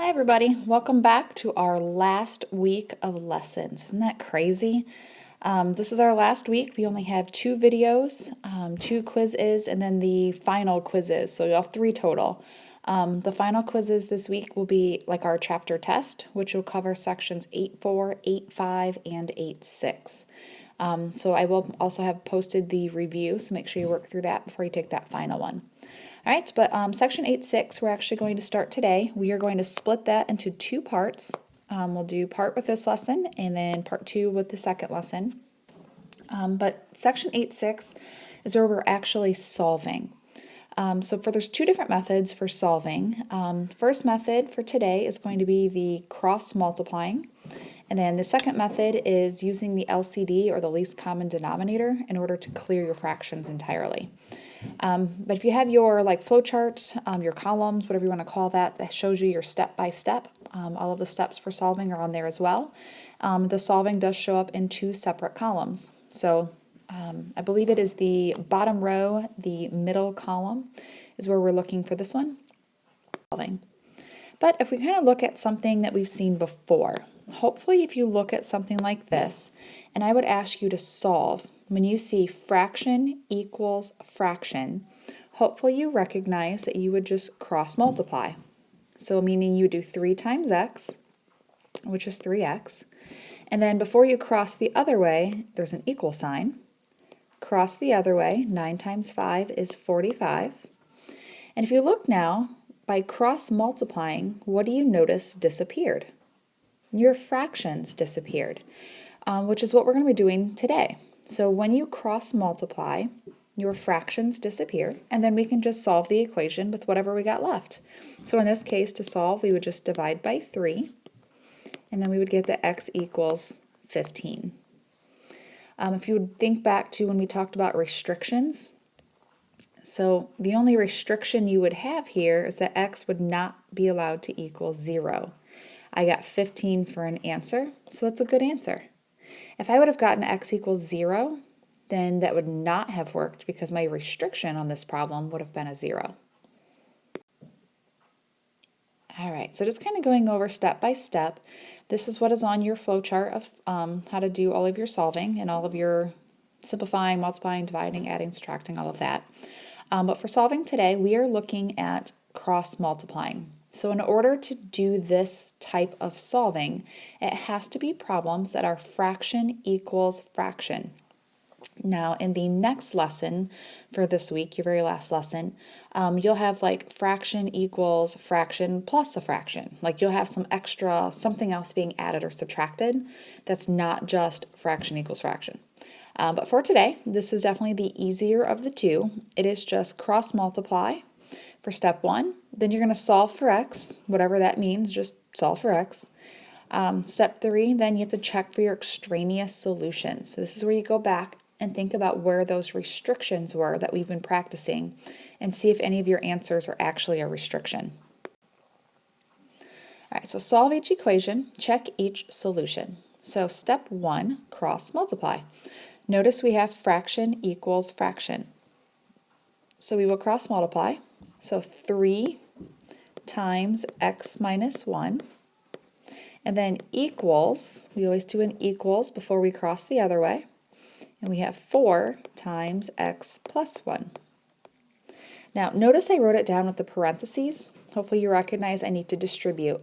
Hi everybody, welcome back to our last week of lessons. Isn't that crazy? This is our last week. We only have 2 videos, 2 quizzes, and then the final quizzes. So you'll have 3 total. The final quizzes this week will be like our chapter test, which will cover sections 8.4, 8.5, and 8.6. So I will also have posted the review, so make sure you work through that before you take that final one. All right, but section 8.6 we're actually going to start today. We are going to split that into 2 parts. We'll do part with this lesson and then part 2 with the second lesson. But section 8.6 is where we're actually solving. There's 2 different methods for solving. First method for today is going to be the cross multiplying. And then the second method is using the LCD, or the least common denominator, in order to clear your fractions entirely. But if you have your flowcharts, your columns, whatever you want to call that shows you your step by step. All of the steps for solving are on there as well. The solving does show up in 2 separate columns. So I believe it is the bottom row, the middle column is where we're looking for this one. Solving. But if we kind of look at something that we've seen before, hopefully if you look at something like this, and I would ask you to solve, when you see fraction equals fraction, hopefully you recognize that you would just cross multiply. So meaning you do 3 times x, which is 3x, and then before you cross the other way, there's an equal sign. Cross the other way, 9 times 5 is 45. And if you look now, by cross multiplying, what do you notice disappeared? Your fractions disappeared, which is what we're going to be doing today. So when you cross multiply, your fractions disappear, and then we can just solve the equation with whatever we got left. So in this case, to solve, we would just divide by 3, and then we would get that x equals 15. If you would think back to when we talked about restrictions, so the only restriction you would have here is that x would not be allowed to equal 0. I got 15 for an answer, so that's a good answer. If I would have gotten x equals 0, then that would not have worked because my restriction on this problem would have been a 0. All right, so just kind of going over step by step, this is what is on your flowchart of how to do all of your solving and all of your simplifying, multiplying, dividing, adding, subtracting, all of that. But for solving today, we are looking at cross multiplying. So in order to do this type of solving, it has to be problems that are fraction equals fraction. Now, in the next lesson for this week, your very last lesson, you'll have like fraction equals fraction plus a fraction. Like you'll have some extra, something else being added or subtracted that's not just fraction equals fraction. But for today, this is definitely the easier of the 2. It is just cross multiply for step 1. Then you're going to solve for x, whatever that means, just solve for x. Step 3, then you have to check for your extraneous solutions. So this is where you go back and think about where those restrictions were that we've been practicing and see if any of your answers are actually a restriction. All right, so solve each equation, check each solution. So step 1, cross multiply. Notice we have fraction equals fraction. So we will cross multiply. So 3 times x minus 1. And then equals, we always do an equals before we cross the other way. And we have 4 times x plus 1. Now, notice I wrote it down with the parentheses. Hopefully you recognize I need to distribute.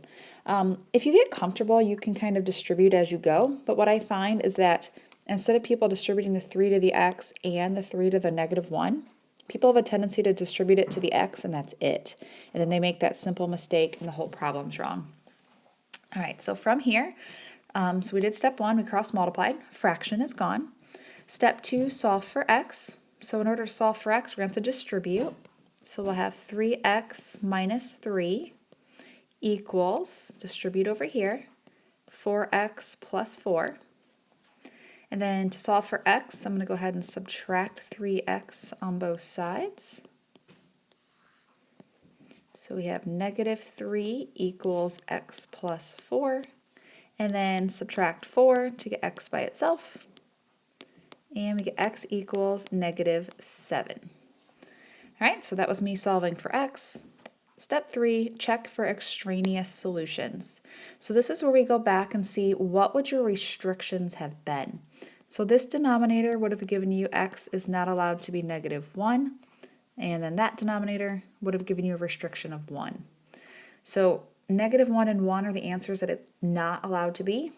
If you get comfortable, you can kind of distribute as you go. But what I find is that instead of people distributing the 3 to the x and the 3 to the negative 1, people have a tendency to distribute it to the x and that's it. And then they make that simple mistake and the whole problem's wrong. All right, so from here, so we did step 1, we cross multiplied, fraction is gone. Step 2, solve for x. So in order to solve for x, we're going to have to distribute. So we'll have 3x minus 3 equals, distribute over here, 4x plus 4. And then to solve for x, I'm going to go ahead and subtract 3x on both sides. So we have negative 3 equals x plus 4. And then subtract 4 to get x by itself. And we get x equals negative 7. All right, so that was me solving for x. Step 3, check for extraneous solutions. So this is where we go back and see what would your restrictions have been. So this denominator would have given you x is not allowed to be -1, and then that denominator would have given you a restriction of 1. So -1 and 1 are the answers that it's not allowed to be.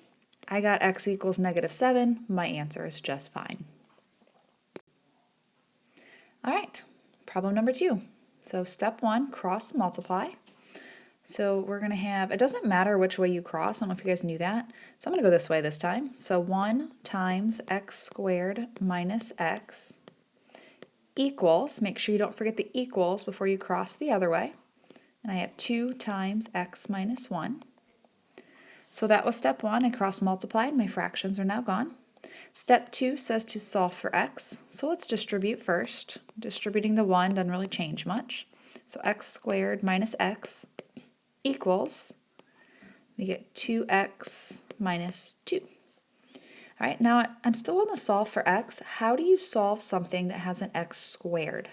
I got x equals -7. My answer is just fine. All right, problem number 2. So step 1, cross multiply. So we're going to have, it doesn't matter which way you cross. I don't know if you guys knew that. So I'm going to go this way this time. So 1 times x squared minus x equals, make sure you don't forget the equals before you cross the other way. And I have 2 times x minus 1. So that was step 1. I cross multiplied. My fractions are now gone. Step 2 says to solve for x. So let's distribute first. Distributing the 1 doesn't really change much. So x squared minus x equals, we get 2x minus 2. All right, now I'm still on the solve for x. How do you solve something that has an x squared?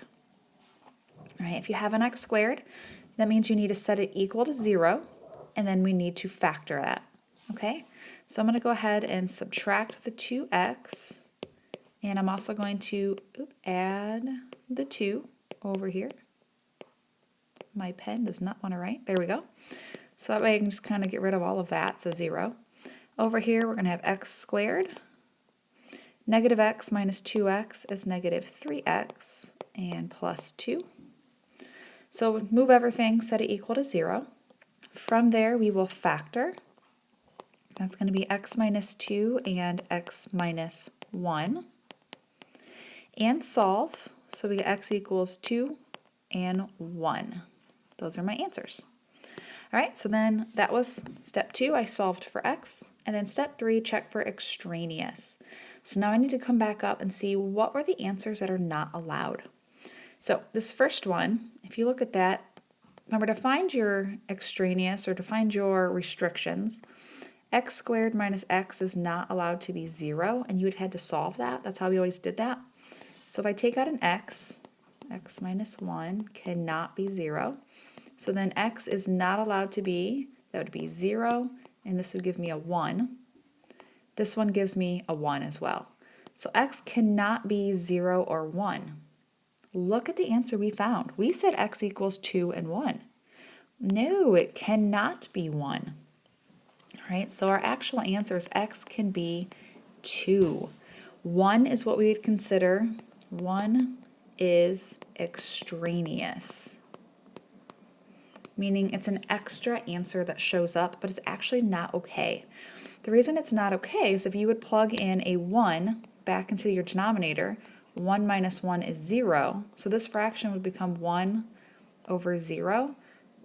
All right, if you have an x squared, that means you need to set it equal to 0, and then we need to factor that. Okay, so I'm going to go ahead and subtract the 2x, and I'm also going to add the 2 over here. My pen does not want to write. There we go. So that way I can just kind of get rid of all of that, so 0. Over here we're going to have x squared. Negative x minus 2x is negative 3x and plus 2. So move everything, set it equal to 0. From there we will factor. That's going to be x minus 2 and x minus 1. And solve. So we get x equals 2 and 1. Those are my answers. All right, so then that was step 2. I solved for x. And then step 3, check for extraneous. So now I need to come back up and see what were the answers that are not allowed. So this first one, if you look at that, remember to find your extraneous or to find your restrictions, x squared minus x is not allowed to be 0, and you would have had to solve that. That's how we always did that. So if I take out an x minus 1 cannot be 0. So then x is not allowed to be, that would be 0, and this would give me a 1. This one gives me a 1 as well. So x cannot be 0 or 1. Look at the answer we found. We said x equals 2 and 1. No, it cannot be 1. All right, so our actual answer is x can be 2. 1 is what we would consider, 1 is extraneous, meaning it's an extra answer that shows up, but it's actually not okay. The reason it's not okay is if you would plug in a 1 back into your denominator, 1 minus 1 is 0, so this fraction would become 1 over 0.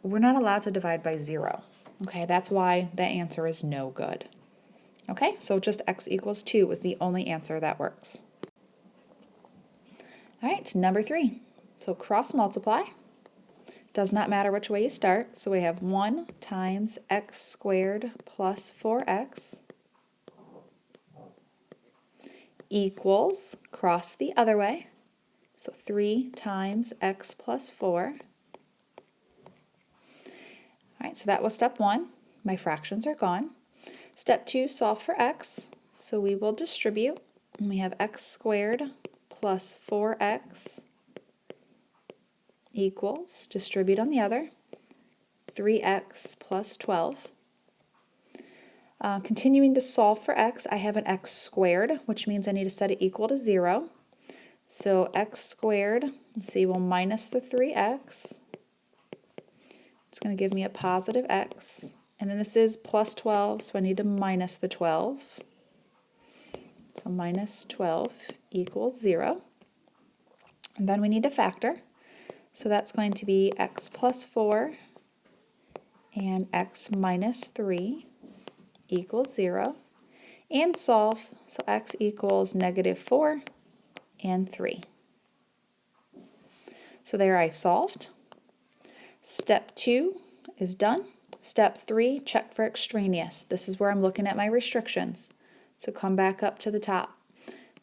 We're not allowed to divide by 0. Okay, that's why the answer is no good. Okay, so just x equals 2 is the only answer that works. All right, number 3. So cross multiply. Does not matter which way you start. So we have 1 times x squared plus 4x equals, cross the other way, so 3 times x plus 4. All right, so that was step 1. My fractions are gone. Step 2, solve for x. So we will distribute, and we have x squared plus 4x equals, distribute on the other, 3x plus 12. Continuing to solve for x, I have an x squared, which means I need to set it equal to 0. So x squared, let's see, we'll minus the 3x. It's going to give me a positive x. And then this is plus 12, so I need to minus the 12. So minus 12 equals 0. And then we need to factor. So that's going to be x plus 4 and x minus 3 equals 0. And solve, so x equals negative 4 and 3. So there I've solved. Step 2 is done. Step 3, check for extraneous. This is where I'm looking at my restrictions. So come back up to the top.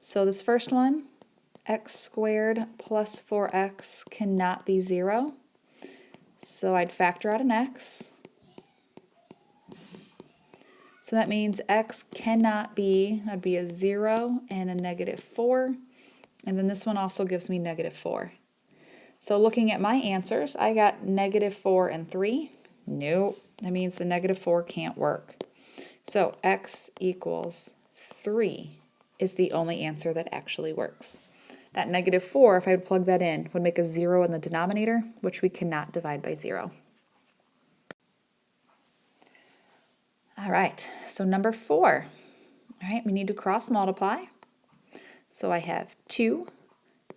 So this first one, x squared plus 4x cannot be 0. So I'd factor out an x. So that means x cannot be, that'd be a 0 and a -4. And then this one also gives me -4. So looking at my answers, I got -4 and 3. Nope, that means the -4 can't work. So x equals 3 is the only answer that actually works. That -4, if I would plug that in, would make a 0 in the denominator, which we cannot divide by 0. All right, so number 4. All right, we need to cross multiply. So I have 2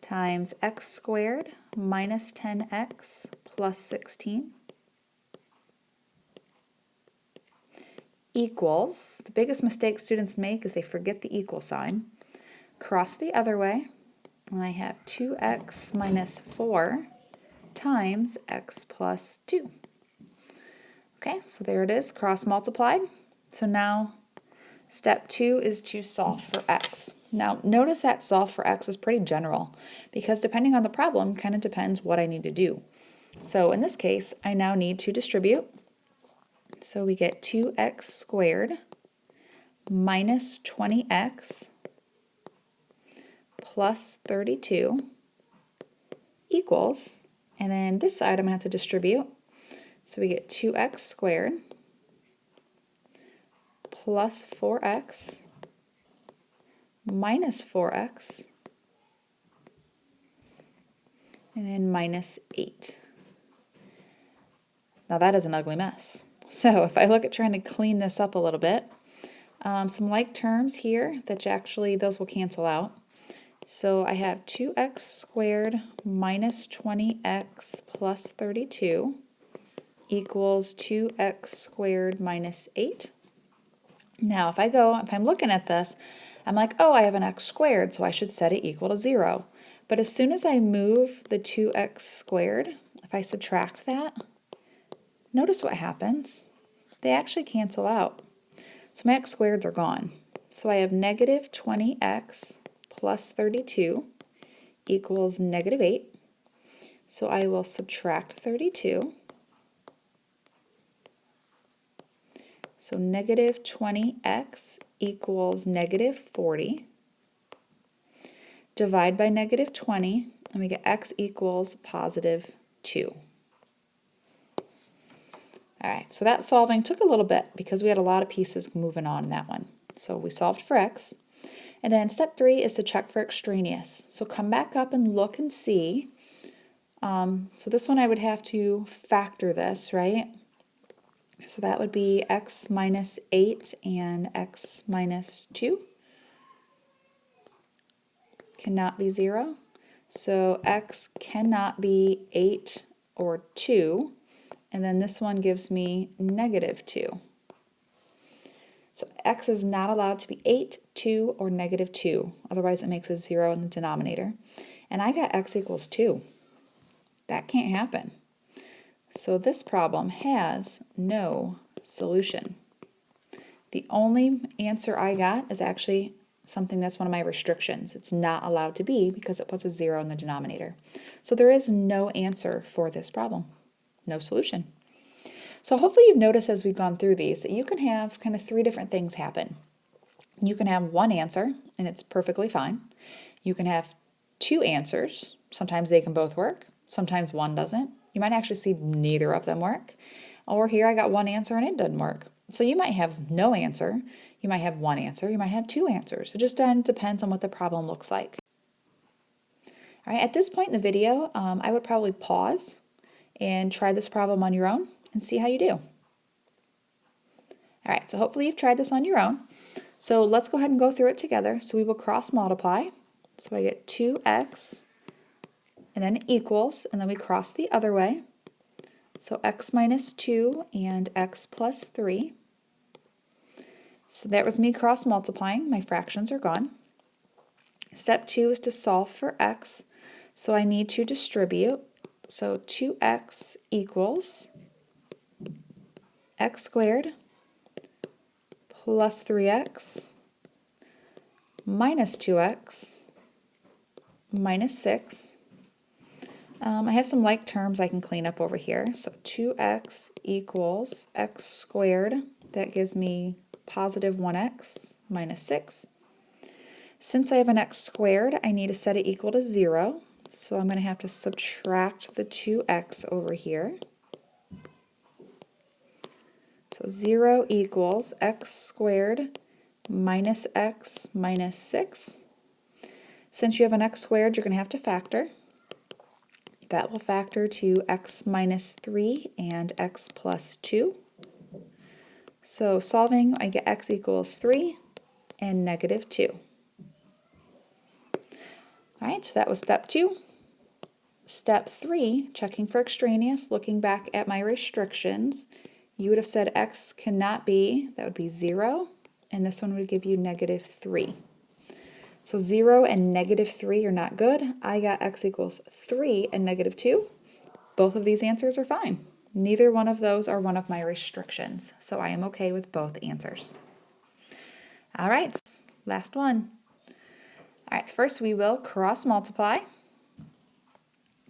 times x squared minus 10x plus 16 equals, the biggest mistake students make is they forget the equal sign. Cross the other way, and I have 2x minus 4 times x plus 2. Okay, so there it is, cross multiplied. So now step 2 is to solve for x. Now notice that solve for x is pretty general because depending on the problem kind of depends what I need to do. So in this case, I now need to distribute. So we get 2x squared minus 20x plus 32 equals, and then this side I'm going to have to distribute. So we get 2x squared plus 4x minus 4x and then minus 8. Now that is an ugly mess. So if I look at trying to clean this up a little bit, some like terms here that actually those will cancel out. So I have 2x squared minus 20x plus 32 equals 2x squared minus 8. Now if I'm looking at this, I'm like, oh, I have an x squared, so I should set it equal to 0. But as soon as I move the 2x squared, if I subtract that, notice what happens. They actually cancel out. So my x squareds are gone. So I have negative 20x plus 32 equals negative 8. So I will subtract 32. So negative 20x equals negative 40. Divide by negative 20, and we get x equals positive 2. All right, so that solving took a little bit because we had a lot of pieces moving on in that one. So we solved for x. And then step 3 is to check for extraneous. So come back up and look and see. So this one I would have to factor this, right? So that would be x minus 8 and x minus 2. Cannot be 0. So x cannot be 8 or 2. And then this one gives me negative 2. So x is not allowed to be 8, 2, or negative 2. Otherwise it makes a 0 in the denominator. And I got x equals 2. That can't happen. So this problem has no solution. The only answer I got is actually something that's one of my restrictions. It's not allowed to be because it puts a 0 in the denominator. So there is no answer for this problem. No solution. So hopefully you've noticed as we've gone through these that you can have kind of 3 different things happen. You can have one answer and it's perfectly fine. You can have 2 answers. Sometimes they can both work. Sometimes one doesn't. You might actually see neither of them work. Or here I got one answer and it doesn't work. So you might have no answer. You might have one answer. You might have 2 answers. It just depends on what the problem looks like. All right, at this point in the video, I would probably pause and try this problem on your own and see how you do. All right, so hopefully you've tried this on your own. So let's go ahead and go through it together. So we will cross multiply. So I get 2x and then equals, and then we cross the other way. So x minus 2 and x plus 3. So that was me cross multiplying. My fractions are gone. Step 2 is to solve for x. So I need to distribute. So 2x equals x squared plus 3x minus 2x minus 6. I have some like terms I can clean up over here. So 2x equals x squared. That gives me positive 1x minus 6. Since I have an x squared, I need to set it equal to 0. So I'm going to have to subtract the 2x over here. So 0 equals x squared minus x minus 6. Since you have an x squared, you're going to have to factor. That will factor to x minus 3 and x plus 2. So solving, I get x equals 3 and negative 2. All right, so that was step 2. Step 3, checking for extraneous, looking back at my restrictions, you would have said x cannot be, that would be 0, and this one would give you negative 3. So 0 and negative 3 are not good. I got x equals 3 and negative 2. Both of these answers are fine. Neither one of those are one of my restrictions, so I am okay with both answers. All right, last one. All right, first we will cross multiply.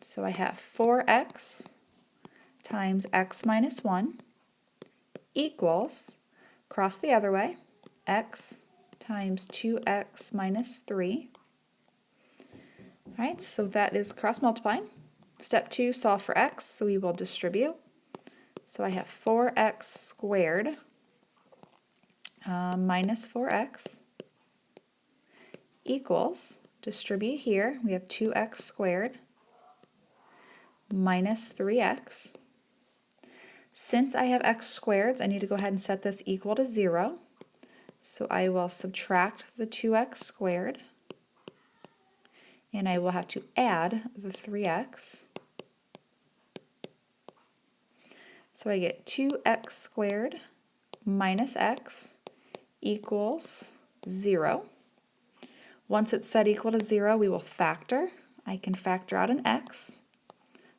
So I have 4x times x minus 1 equals, cross the other way, x times 2x minus 3. All right, so that is cross multiplying. Step 2, solve for x, so we will distribute. So I have 4x squared minus 4x equals, distribute here, we have 2x squared minus 3x. Since I have x squareds, I need to go ahead and set this equal to 0. So I will subtract the 2x squared, and I will have to add the 3x. So I get 2x squared minus x equals 0. Once it's set equal to 0, we will factor. I can factor out an x.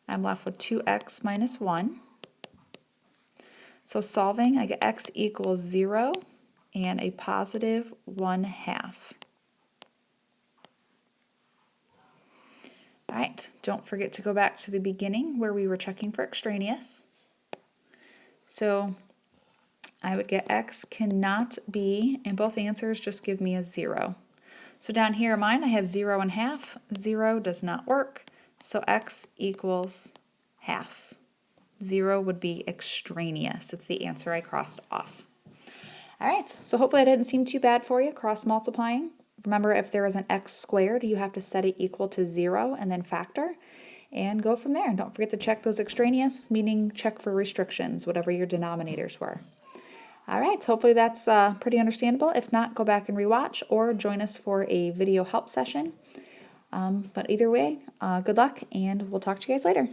I'm left with 2x minus 1. So solving, I get x equals 0 and a positive 1/2. All right, don't forget to go back to the beginning where we were checking for extraneous. So I would get x cannot be, and both answers just give me a 0. So down here in mine, I have 0 and half. 0 does not work, so x equals half. 0 would be extraneous. It's the answer I crossed off. All right, so hopefully that didn't seem too bad for you, cross multiplying. Remember, if there is an x squared, you have to set it equal to 0 and then factor, and go from there. And don't forget to check those extraneous, meaning check for restrictions, whatever your denominators were. All right, so hopefully that's pretty understandable. If not, go back and rewatch or join us for a video help session. But either way, good luck, and we'll talk to you guys later.